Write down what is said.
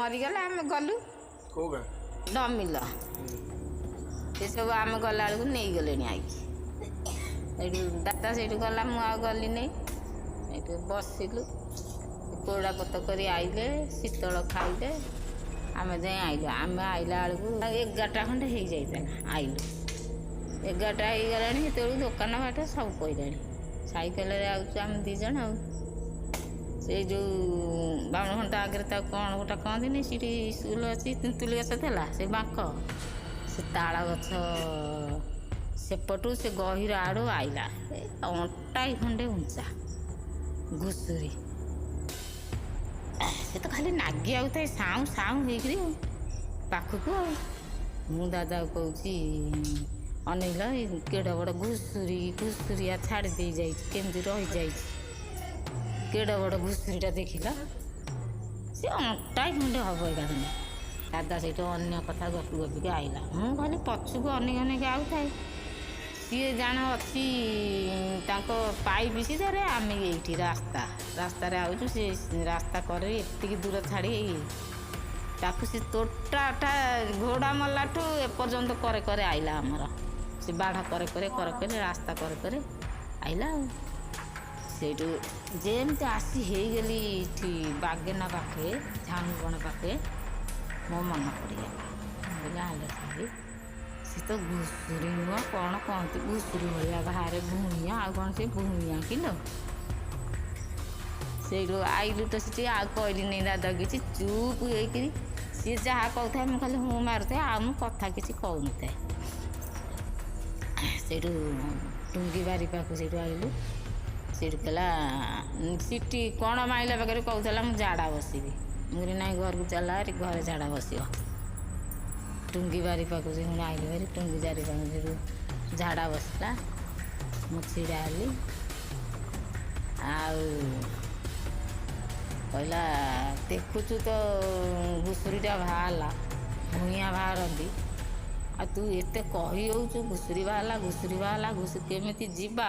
मरीगला आम गलु डमिल से सब आम गला बेलू नहीं गले आई दादा से गला मुझे गली नहीं बसिलु कोड़ा पत कर आइले शीतल खाइले आम जाए आइलु आम आइला बेलू 11टा खंडे हो जाता आइलु 11टा हो गला से दुकान बाट सब पड़ा साइकेल आम दीज से जो बामण घंटा आगे कौन गोटा कहती सी स्कूल अच्छी तेंतुली गछ था से बांक से ताल गछ सेपटू से गहिर आड़ आइला अंटाई खंडे उंचा घुषुरी से तो खाली नागी आउे साऊ साऊ होकर पाखक मु दादा कौची अनेल केड़ बड़ घुषुरिया छाड़ी दे जामती रही जाए केड़ बड़ घुषुरीटा देखला से अंटाई खंडे हम एकादे दादा से अन्य कथा गपी गपिक आइला मुझे खाली पछक अनेक अनेक आउए सी जान अच्छी पाइप सीधारे आम ये रास्ता आउचु से रास्ता कर दूर छाड़ी ताकू से तोटाटा घोड़ा मलाठू एपर्यंत करे करे आइला आमर से बाढ़ करे करे रास्ता करे करे आइला से जेमती आसी गली बागेना पाखे झाणुगण पाखे मो मन पड़ा सी तो घुषुरी नुह कौन कहती घुषुरी भाया बाहर भूमिया आ कौन से भूमिया किलो से आइलु तो सी कहली नहीं दादा किसी चुप होकर सी जहाँ कहता मुझे खाली हूँ मारुए आ कथा किसी कहून से टुंगी बारी पाक से आइलु से कहला सीटी कौन माइला पाखे कहला मुझे झाड़ा बसबी मुझे ना घर को चला घर झाड़ा बस टुंगी बारी पाक से हूँ आइली बारी टुंगी बारी पाक झाड़ा बसला मु छिड़ा हली कहला देखुचु तो घुषुरीटा बाहरला भूइया बाहरती आ तू एत कही होचु घुषुरी बाहरला घुषुरी केमिति जीवा